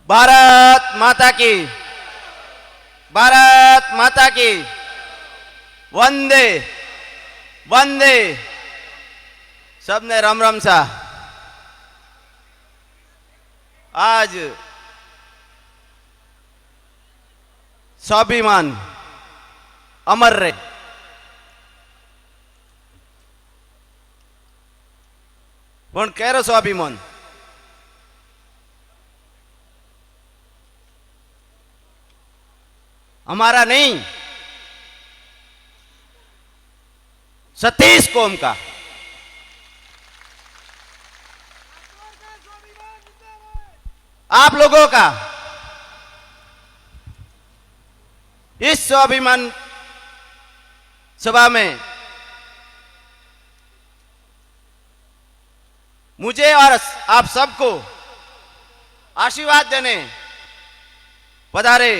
भारत माता की, भारत माता की, वंदे वंदे। सबने राम राम सा। आज स्वाभिमान अमर रहे। पण केरो स्वाभिमान हमारा नहीं, सतीश कौम का। आप लोगों का इस स्वाभिमान सभा में मुझे और आप सबको आशीर्वाद देने पधारे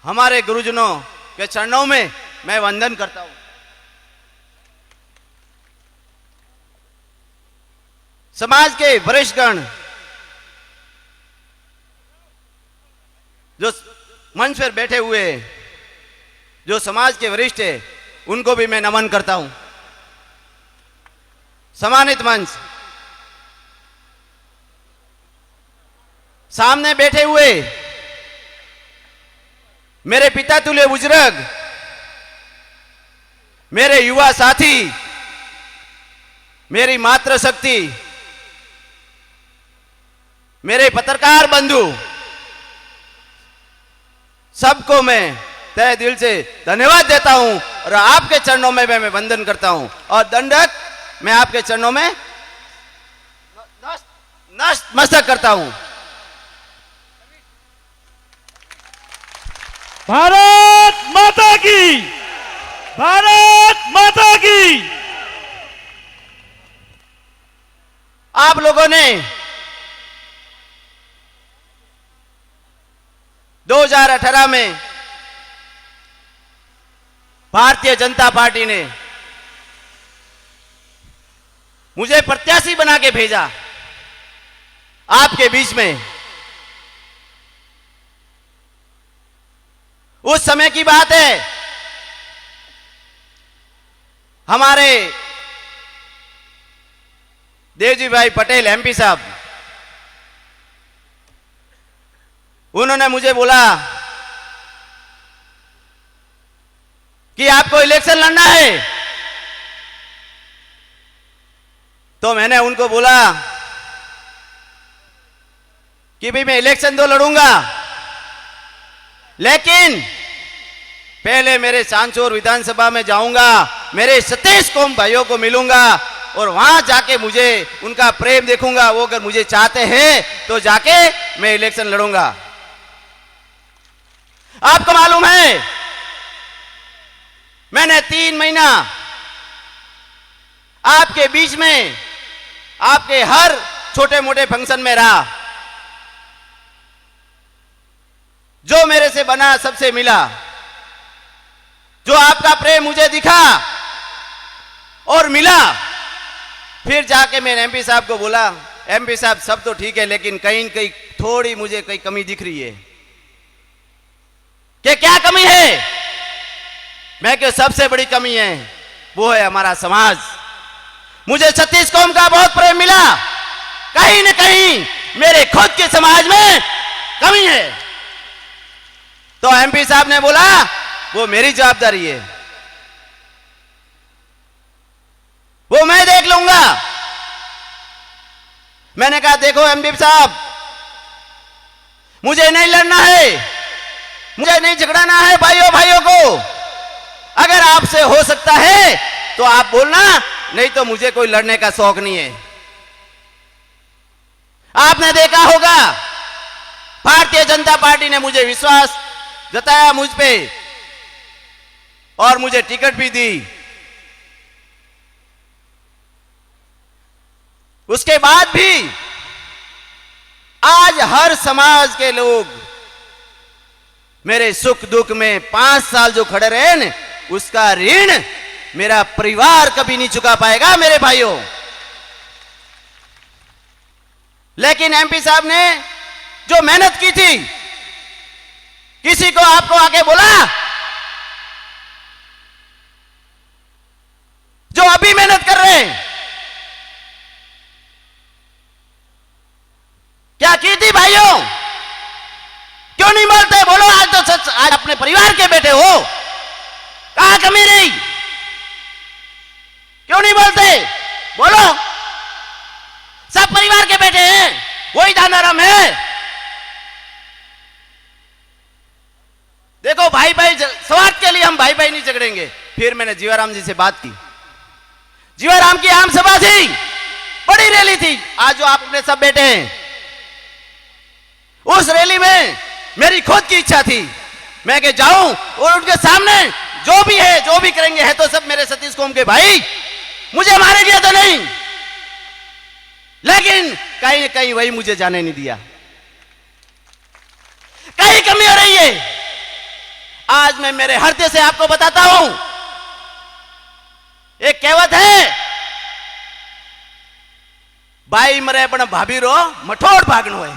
हमारे गुरुजनों के चरणों में मैं वंदन करता हूं। समाज के वरिष्ठगण जो मंच पर बैठे हुए, जो समाज के वरिष्ठ है, उनको भी मैं नमन करता हूं। सम्मानित मंच, सामने बैठे हुए मेरे पिता तुल्य बुजुर्ग, मेरे युवा साथी, मेरी मातृशक्ति, मेरे पत्रकार बंधु, सबको मैं तहे दिल से धन्यवाद देता हूं और आपके चरणों में मैं वंदन करता हूं और दंडक मैं आपके चरणों में नतमस्तक करता हूं। भारत माता की, भारत माता की। आप लोगों ने 2018 में भारतीय जनता पार्टी ने मुझे प्रत्याशी बना के भेजा आपके बीच में। उस समय की बात है, हमारे देवजी भाई पटेल एमपी साहब, उन्होंने मुझे बोला कि आपको इलेक्शन लड़ना है। तो मैंने उनको बोला कि भाई मैं इलेक्शन तो लड़ूंगा, लेकिन पहले मेरे सांचौर विधानसभा में जाऊंगा, मेरे सतीश कौम भाइयों को मिलूंगा और वहां जाके मुझे उनका प्रेम देखूंगा। वो अगर मुझे चाहते हैं तो जाके मैं इलेक्शन लड़ूंगा। आपको मालूम है, मैंने 3 महीना आपके बीच में, आपके हर छोटे मोटे फंक्शन में रहा। जो मेरे से बना सबसे मिला, जो आपका प्रेम मुझे दिखा और मिला। फिर जाके मैंने एमपी साहब को बोला, एमपी साहब सब तो ठीक है, लेकिन कहीं कहीं थोड़ी मुझे कहीं कमी दिख रही है। कि क्या कमी है? मैं कि सबसे बड़ी कमी है वो है हमारा समाज। मुझे सतीश कौम का बहुत प्रेम मिला, कहीं न कहीं मेरे खुद के समाज में कमी है। तो एमपी साहब ने बोला वो मेरी जवाबदारी है, वो मैं देख लूंगा। मैंने कहा देखो एमपी साहब, मुझे नहीं लड़ना है, मुझे नहीं झगड़ाना है भाइयों भाइयों को। अगर आपसे हो सकता है तो आप बोलना, नहीं तो मुझे कोई लड़ने का शौक नहीं है। आपने देखा होगा भारतीय जनता पार्टी ने मुझे विश्वास जताया मुझ पे और मुझे टिकट भी दी। उसके बाद भी आज हर समाज के लोग मेरे सुख दुख में 5 साल जो खड़े रहे न, उसका ऋण मेरा परिवार कभी नहीं चुका पाएगा मेरे भाइयों। लेकिन एमपी साहब ने जो मेहनत की थी, किसी को आपको आके बोला? जो अभी मेहनत कर रहे हैं, क्या की थी भाइयों? क्यों नहीं बोलते? बोलो, आज तो सच, आज अपने परिवार के बेटे हो, कहां कमी रही? क्यों नहीं बोलते? बोलो, सब परिवार के बेटे हैं, वही दानाराम है। देखो भाई भाई स्वार्थ के लिए हम भाई भाई नहीं झगड़ेंगे। फिर मैंने जीवाराम जी से बात की। जीवाराम की आम सभा थी, बड़ी रैली थी। आज जो आप अपने सब बेटे हैं, उस रैली में मेरी खुद की इच्छा थी मैं के जाऊं और उनके सामने जो भी है, जो भी करेंगे, है तो सब मेरे सतीश कोम के भाई, मुझे मारे दिया तो नहीं, लेकिन कहीं कहीं वही मुझे जाने नहीं दिया। कहीं कमी हो रही है। आज मैं मेरे हृदय से आपको बताता हूं, एक कहावत है, भाई मरे पण भाभी रो मठोड़ भागनो है।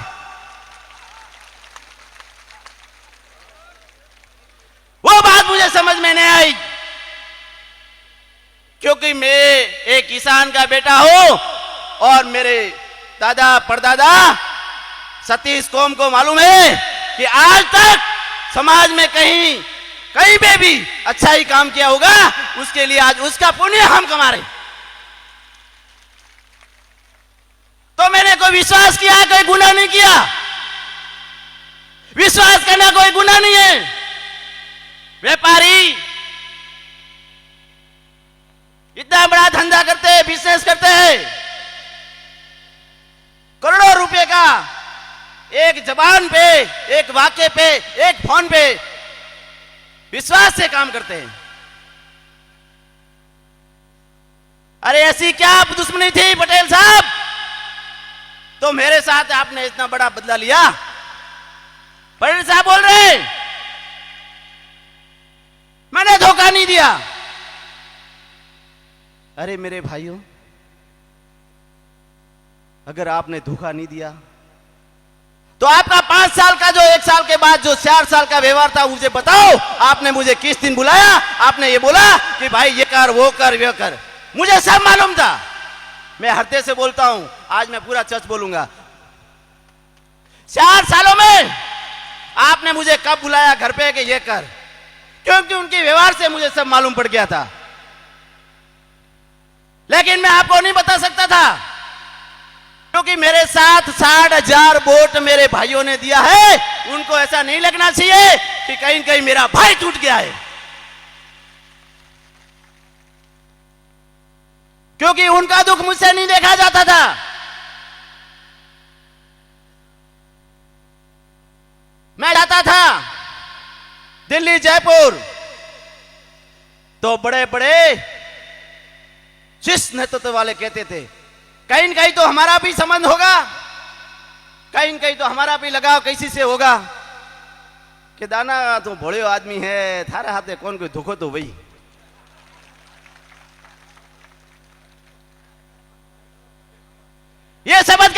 वो बात मुझे समझ में नहीं आई, क्योंकि मैं एक किसान का बेटा हूं और मेरे दादा परदादा सतीश कोम को मालूम है कि आज तक समाज में कहीं कहीं पे भी अच्छा ही काम किया होगा, उसके लिए आज उसका पुण्य हम कमा रहे। तो मैंने कोई विश्वास किया, कोई गुनाह नहीं किया। विश्वास करना कोई गुनाह नहीं है। व्यापारी इतना बड़ा धंधा करते हैं, बिजनेस करते हैं, करोड़ों रुपए का एक जबान पे, एक वाक्य पे, एक फोन पे विश्वास से काम करते हैं। अरे ऐसी क्या दुश्मनी थी पटेल साहब, तो मेरे साथ आपने इतना बड़ा बदला लिया? पटेल साहब बोल रहे हैं मैंने धोखा नहीं दिया। अरे मेरे भाइयों, अगर आपने धोखा नहीं दिया तो आपका 5 साल का जो 1 साल के बाद जो 4 साल का व्यवहार था, मुझे बताओ। आपने मुझे किस दिन बुलाया? आपने ये बोला कि भाई ये कर, वो कर, वो कर। मुझे सब मालूम था। मैं हृदय से बोलता हूं, आज मैं पूरा सच बोलूंगा। 4 सालों में आपने मुझे कब बुलाया घर पे कि ये कर? क्योंकि उनके व्यवहार से मुझे सब मालूम पड़ गया था। लेकिन मैं आपको नहीं बता सकता था, क्योंकि मेरे साथ 60,000 वोट मेरे भाइयों ने दिया है। उनको ऐसा नहीं लगना चाहिए कि कहीं कहीं मेरा भाई टूट गया है, क्योंकि उनका दुख मुझसे नहीं देखा जाता था। मैं जाता था दिल्ली, जयपुर, तो बड़े बड़े शीर्ष नेतृत्व वाले कहते थे कहीं न कहीं तो हमारा भी संबंध होगा, कहीं न कहीं तो हमारा भी लगाव कैसी से होगा कि दाना तो भोले आदमी है, थारे हाथे कौन कोई धोखो तो वही। ये शब्द